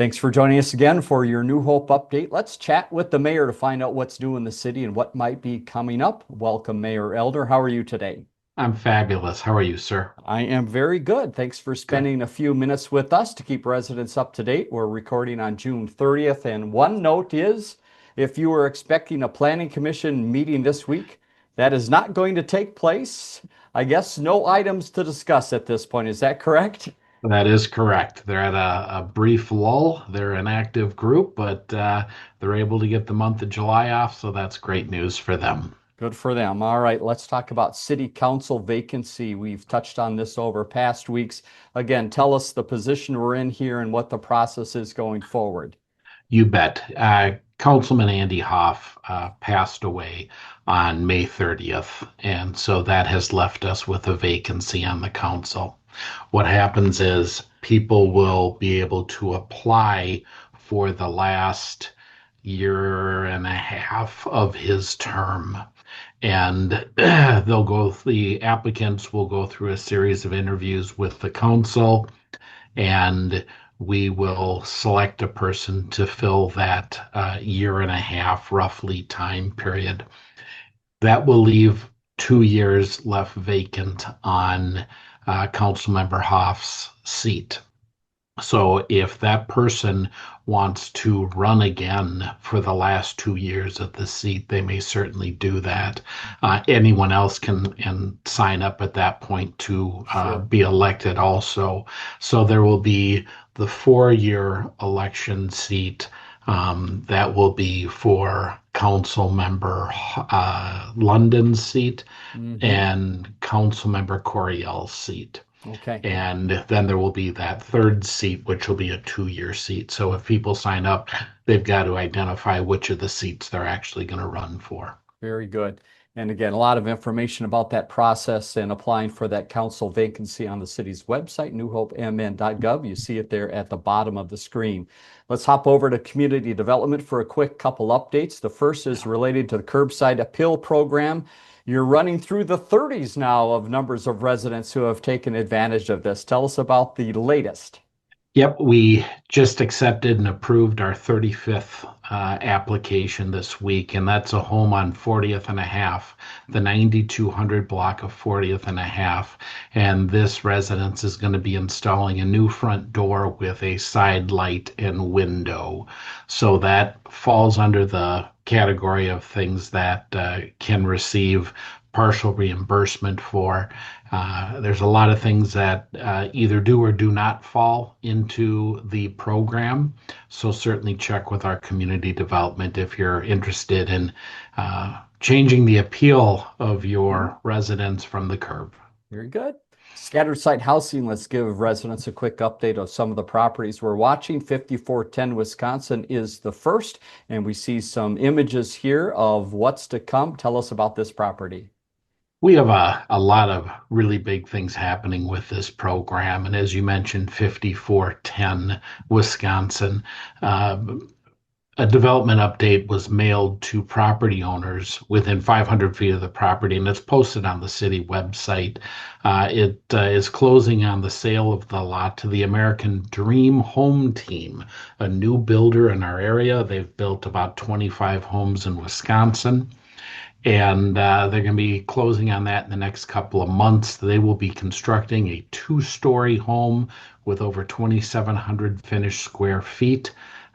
Thanks for joining us again for your New Hope update. Let's chat with the mayor to find out what's new in the city and what might be coming up. Welcome, Mayor Elder. How are you today? I'm fabulous. How are you, sir? I am very good. Thanks for Good. spending a few minutes with us to keep residents up to date. We're recording on June 30th, and one note is if you were expecting a planning commission meeting this week, that is not going to take place. I guess no items to discuss at this point. Is that correct? That is correct. They're at a brief lull. They're an active group, but they're able to get the month of July off, so that's great news for them. Good for them. All right, let's talk about city council vacancy. We've touched on this over past weeks. Again, tell us the position we're in here and what the process is going forward. You bet. Councilman Andy Hoff passed away on May 30th, and so that has left us with a vacancy on the council. What happens is people will be able to apply for the last year and a half of his term. And the applicants will go through a series of interviews with the council, and we will select a person to fill that year and a half roughly time period. That will leave 2 years left vacant on Councilmember Hoff's seat. So if that person wants to run again for the last 2 years of the seat, they may certainly do that. Anyone else can sign up at that point to Sure. be elected also. So there will be the 4-year election seat that will be for Council Member London's seat Hmm. and Council Member Coriel's seat. Okay. And then there will be that third seat, which will be a 2-year seat. So if people sign up, they've got to identify which of the seats they're actually going to run for. Very good. And again, a lot of information about that process and applying for that council vacancy on the city's website, newhopemn.gov. You see it there at the bottom of the screen. Let's hop over to community development for a quick couple updates. The first is related to the curbside appeal program. You're running through the 30s now of numbers of residents who have taken advantage of this. Tell us about the latest. Yep, we just accepted and approved our 35th application this week, and that's a home on 40th and a half, the 9200 block of 40th and a half. And this residence is going to be installing a new front door with a side light and window. So that falls under the category of things that can receive partial reimbursement for. There's a lot of things that either do or do not fall into the program. So certainly check with our community development if you're interested in changing the appeal of your residence from the curb. Very good. Scattered site housing, let's give residents a quick update of some of the properties we're watching. 5410 Wisconsin is the first, and we see some images here of what's to come. Tell us about this property. We have a lot of really big things happening with this program. And as you mentioned, 5410 Wisconsin, uh, a development update was mailed to property owners within 500 feet of the property, and it's posted on the city website. It is closing on the sale of the lot to the American Dream Home Team, a new builder in our area. They've built about 25 homes in Wisconsin, and they're going to be closing on that in the next couple of months. They will be constructing a 2-story home with over 2,700 finished square feet.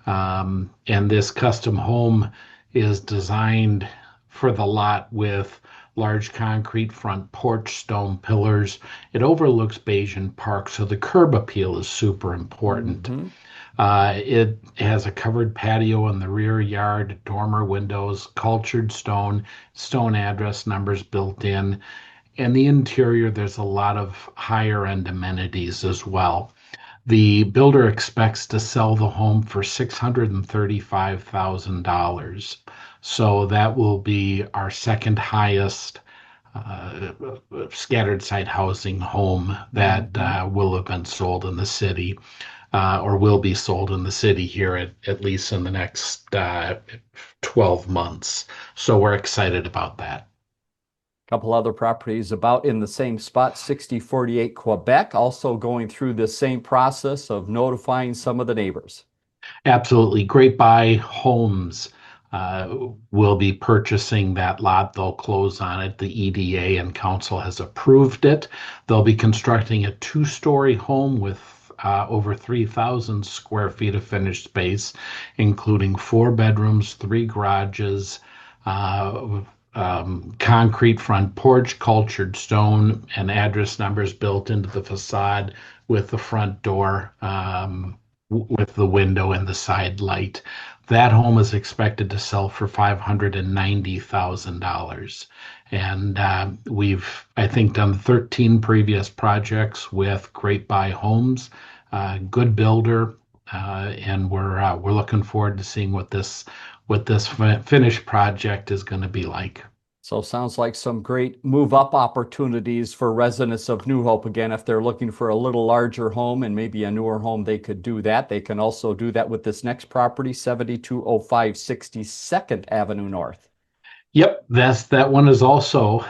And this custom home is designed for the lot with large concrete front porch, stone pillars. It overlooks Bayesian Park, so the curb appeal is super important. Mhm. It has a covered patio in the rear yard, dormer windows, cultured stone address numbers built in. And the interior, there's a lot of higher end amenities as well. The builder expects to sell the home for $635,000. So that will be our second highest uh, scattered site housing home that Mhm. will have been sold in the city or will be sold in the city here at least in the next 12 months. So we're excited about that. Couple other properties about in the same spot, 6048 Quebec, also going through the same process of notifying some of the neighbors. Absolutely. Great Buy Homes will be purchasing that lot. They'll close on it. The EDA and council has approved it. They'll be constructing a two-story home with over 3,000 square feet of finished space, including four bedrooms, three garages, uh, concrete front porch, cultured stone, and address numbers built into the facade with the front door. With the window and the side light. That home is expected to sell for $590,000. And we've, I think, done 13 previous projects with Great Buy Homes, good builder, and we're looking forward to seeing what this finished project is going to be like. So sounds like some great move up opportunities for residents of New Hope. Again, if they're looking for a little larger home and maybe a newer home, they could do that. They can also do that with this next property, 7205 62nd Avenue North. Yep, that one is also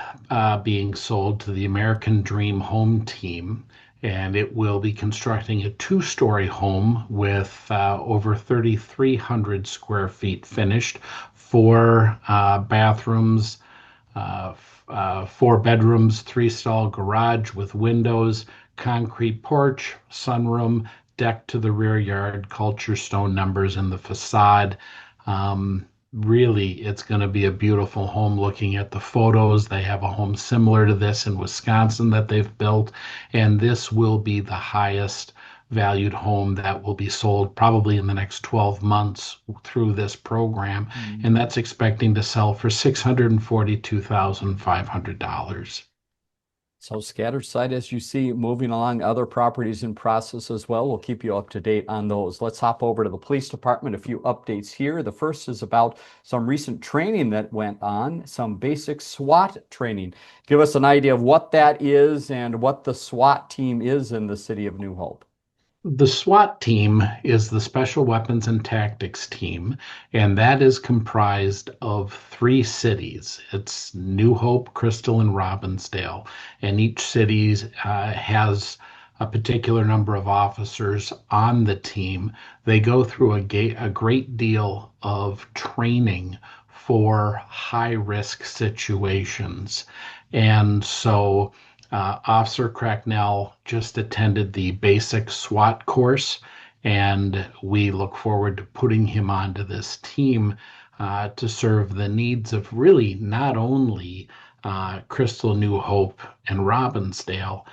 being sold to the American Dream Home Team, and it will be constructing a two-story home with over 3,300 square feet finished, four bathrooms, four bedrooms, three-stall garage with windows, concrete porch, sunroom, deck to the rear yard, culture stone numbers in the facade. Really, it's going to be a beautiful home. Looking at the photos, they have a home similar to this in Wisconsin that they've built, and this will be the highest valued home that will be sold probably in the next 12 months through this program, and that's expecting to sell for $642,500. So scattered site, as you see, moving along, other properties in process as well. We'll keep you up to date on those. Let's hop over to the police department. A few updates here. The first is about some recent training that went on, some basic SWAT training. Give us an idea of what that is and what the SWAT team is in the city of New Hope. The SWAT team is the Special Weapons and Tactics team, and that is comprised of three cities. It's New Hope, Crystal, and Robbinsdale, and each city has a particular number of officers on the team. They go through a great deal of training for high risk situations. And so Officer Cracknell just attended the basic SWAT course, and we look forward to putting him onto this team to serve the needs of really not only Crystal, New Hope, and Robbinsdale,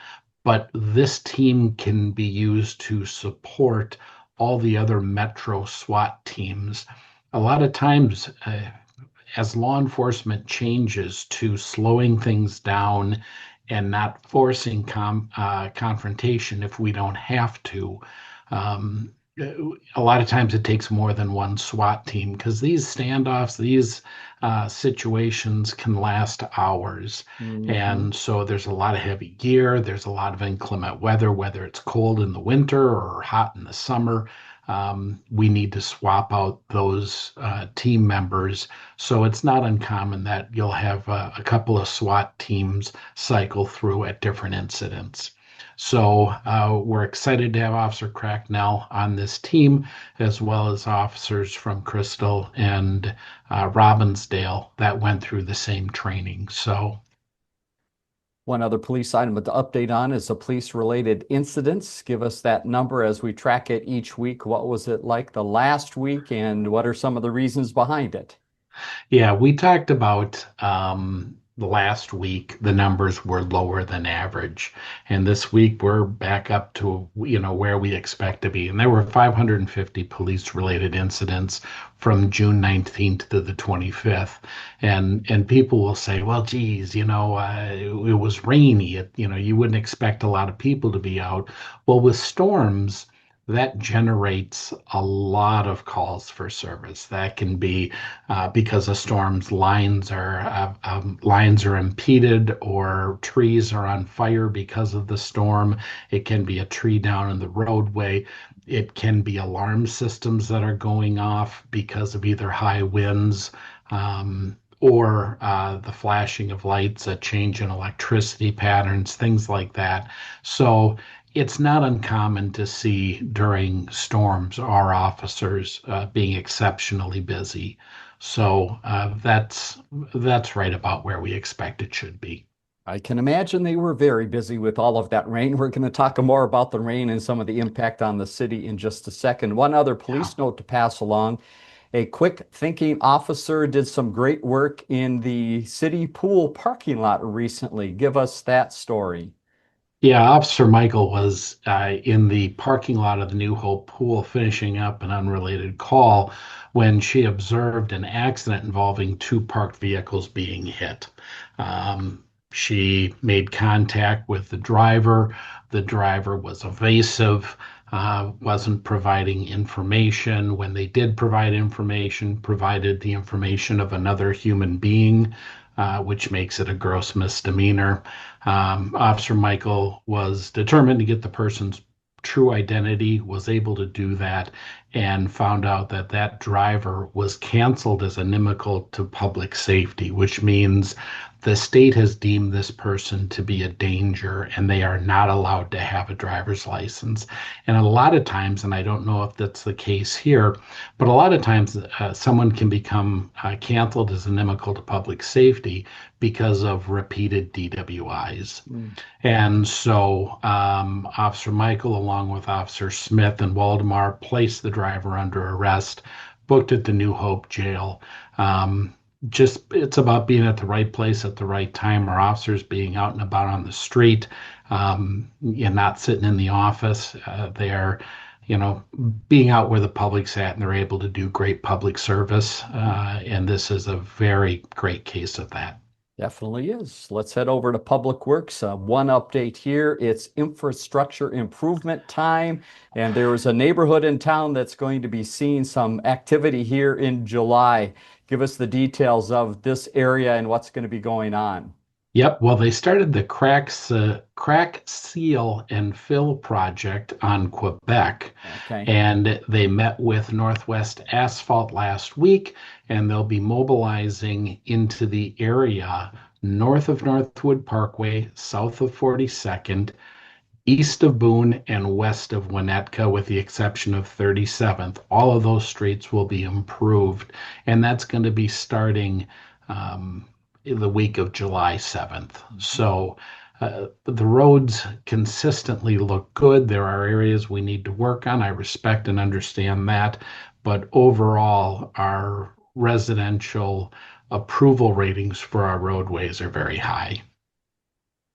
but this team can be used to support all the other Metro SWAT teams. A lot of times, as law enforcement changes to slowing things down and not forcing confrontation if we don't have to. Um, a lot of times it takes more than one SWAT team because these standoffs, these situations can last hours. Mhm. And so there's a lot of heavy gear, there's a lot of inclement weather, whether it's cold in the winter or hot in the summer. We need to swap out those team members. So it's not uncommon that you'll have a couple of SWAT teams cycle through at different incidents. So we're excited to have Officer Cracknell on this team, as well as officers from Crystal and Robbinsdale that went through the same training. So One other police item to update on is the police-related incidents. Give us that number as we track it each week. What was it like the last week, and what are some of the reasons behind it? yeah, we talked about the last week, the numbers were lower than average. And this week we're back up to, where we expect to be. And there were 550 police related incidents from June 19th to the 25th. And people will say, well, geez, it was rainy. You wouldn't expect a lot of people to be out. Well, with storms, that generates a lot of calls for service. That can be because of storms, lines are impeded or trees are on fire because of the storm. It can be a tree down in the roadway. It can be alarm systems that are going off because of either high winds or the flashing of lights, a change in electricity patterns, things like that. So it's not uncommon to see during storms our officers being exceptionally busy. So that's right about where we expect it should be. I can imagine they were very busy with all of that rain. We're going to talk more about the rain and some of the impact on the city in just a second. One other Yeah. police note to pass along. A quick thinking officer did some great work in the city pool parking lot recently. Give us that story. Yeah, Officer Michael was in the parking lot of the New Hope pool finishing up an unrelated call when she observed an accident involving two parked vehicles being hit. She made contact with the driver. The driver was evasive, wasn't providing information. When they did provide information, provided the information of another human being, which makes it a gross misdemeanor. Officer Michael was determined to get the person's true identity, was able to do that, and found out that that driver was canceled as inimical to public safety, which means the state has deemed this person to be a danger and they are not allowed to have a driver's license. And a lot of times, and I don't know if that's the case here, but a lot of times someone can become canceled as inimical to public safety because of repeated DWIs. Mm. And so Officer Michael, along with Officer Smith and Waldemar, placed the driver under arrest, booked at the New Hope jail. Um, just it's about being at the right place at the right time. Our officers being out and about on the street, and not sitting in the office. They are, being out where the public's at, and they're able to do great public service. And this is a very great case of that. Definitely is. Let's head over to Public Works. One update here. It's infrastructure improvement time, and there is a neighborhood in town that's going to be seeing some activity here in July. Give us the details of this area and what's going to be going on. Yep. Well, they started the crack seal and fill project on Quebec, Okay. and they met with Northwest Asphalt last week, and they'll be mobilizing into the area north of Northwood Parkway, south of 42nd, east of Boone, and west of Winnetka, with the exception of 37th. All of those streets will be improved, and that's going to be starting in the week of July 7th. So the roads consistently look good. There are areas we need to work on. I respect and understand that. But overall, our residential approval ratings for our roadways are very high.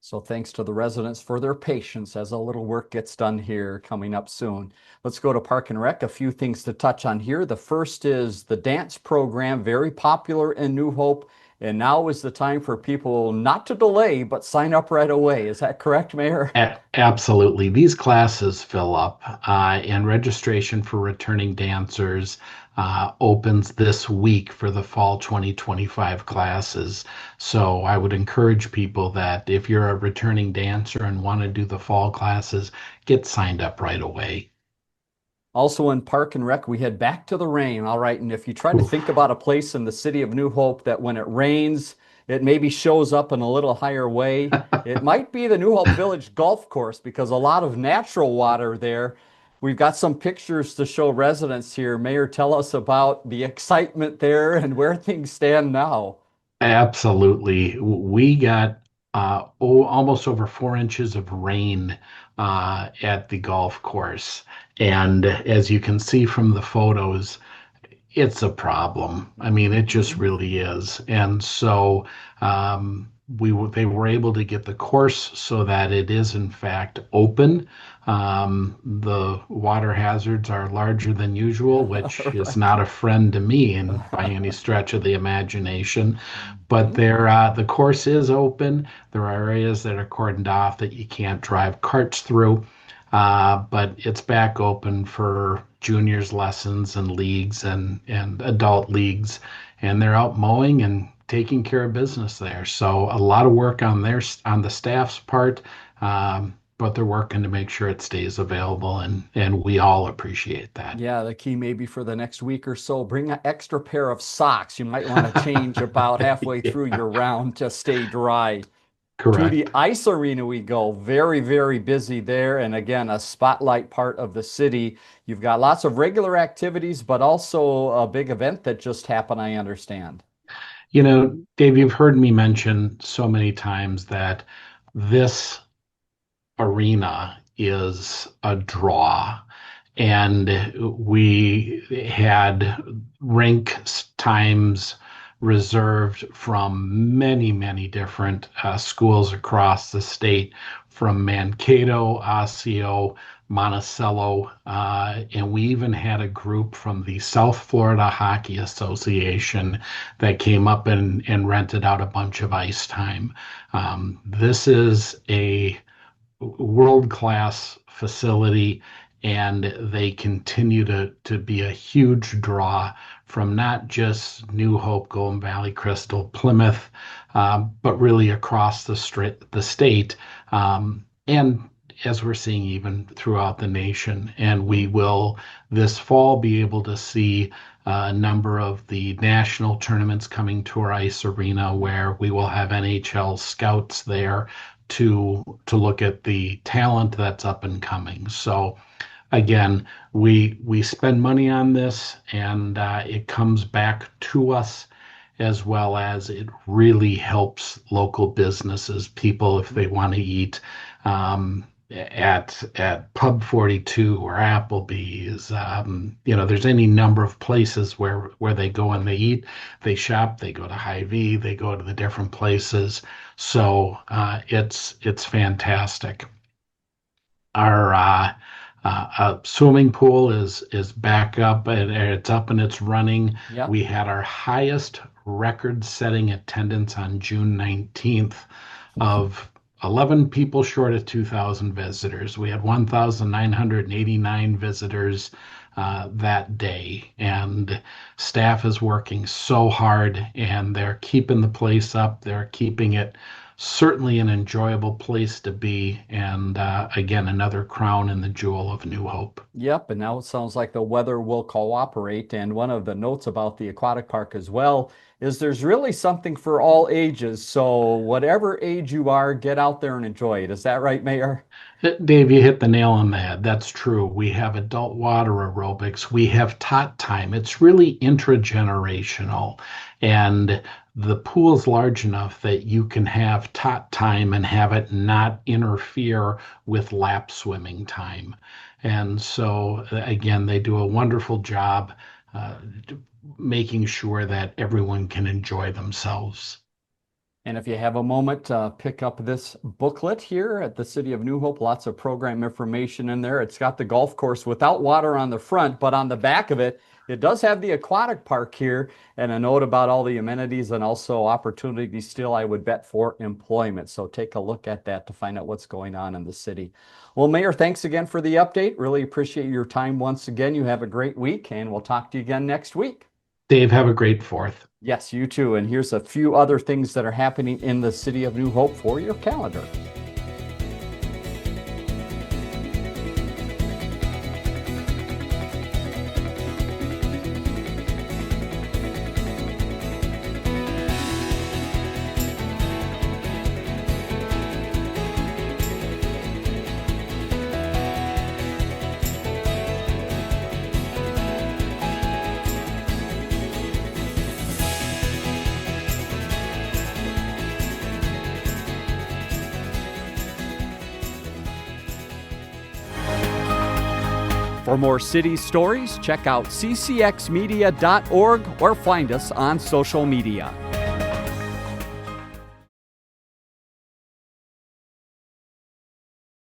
So thanks to the residents for their patience as a little work gets done here coming up soon. Let's go to Park and Rec. A few things to touch on here. The first is the dance program, very popular in New Hope. And now is the time for people not to delay, but sign up right away. Is that correct, Mayor? Absolutely. These classes fill up, and registration for returning dancers opens this week for the fall 2025 classes. So I would encourage people that if you're a returning dancer and want to do the fall classes, get signed up right away. Also in Park and Rec, we head back to the rain. All right. And if you try to think Oof. about a place in the city of New Hope that when it rains, it maybe shows up in a little higher way, it might be the New Hope Village Golf Course because a lot of natural water there. We've got some pictures to show residents here. Mayor, tell us about the excitement there and where things stand now. Absolutely. We got almost over 4 inches of rain at the golf course. And as you can see from the photos, it's a problem. I mean, it just Mhm. really is. And so they were able to get the course so that it is in fact open. The water hazards are larger than usual, which is Right. not a friend to me in by any stretch of the imagination. But Mhm. the course is open. There are areas that are cordoned off that you can't drive carts through. But it's back open for juniors lessons and leagues and adult leagues, and they're out mowing and taking care of business there. So a lot of work on the staff's part, but they're working to make sure it stays available, and we all appreciate that. Yeah, the key maybe for the next week or so, bring an extra pair of socks. You might want to change about halfway through Yeah. your round to stay dry. To the Correct. ice arena we go. Very, very busy there. And again, a spotlight part of the city. You've got lots of regular activities, but also a big event that just happened, I understand. Dave, you've heard me mention so many times that this arena is a draw. And we had rink times reserved from many, many different schools across the state, from Mankato, Osseo, Monticello, and we even had a group from the South Florida Hockey Association that came up and rented out a bunch of ice time. This is a world-class facility, and they continue to be a huge draw from not just New Hope, Golden Valley, Crystal, Plymouth, but really across the state, and as we're seeing even throughout the nation. And we will this fall be able to see a number of the national tournaments coming to our ice arena, where we will have NHL scouts there to look at the talent that's up and coming. So again, we spend money on this, and it comes back to us, as well as it really helps local businesses, people if they want to eat at Pub 42 or Applebee's. There's any number of places where they go and they eat, they shop, they go to Hy-Vee, they go to the different places. So it's fantastic. Our swimming pool is back up, and it's up and it's running. Yeah. We had our highest record-setting attendance on June 19th of 11 people short of 2,000 visitors. We had 1,989 visitors that day, and staff is working so hard, and they're keeping the place up. They're keeping it certainly an enjoyable place to be, and again, another crown in the jewel of New Hope. Yep, and now it sounds like the weather will cooperate. And one of the notes about the aquatic park as well is there's really something for all ages. So whatever age you are, get out there and enjoy it. Is that right, Mayor? Dave, you hit the nail on the head. That's true. We have adult water aerobics. We have tot time. It's really intragenerational. And the pool's large enough that you can have tot time and have it not interfere with lap swimming time. And so, again, they do a wonderful job uh, making sure that everyone can enjoy themselves. And if you have a moment, pick up this booklet here at the City of New Hope. Lots of program information in there. It's got the golf course without water on the front, but on the back of it, it does have the aquatic park here and a note about all the amenities and also opportunities still, I would bet, for employment. So take a look at that to find out what's going on in the city. Well, Mayor, thanks again for the update. Really appreciate your time once again. You have a great week, and we'll talk to you again next week. Dave, have a great fourth. Yes, you too. And here's a few other things that are happening in the City of New Hope for your calendar. For more city stories, check out ccxmedia.org or find us on social media.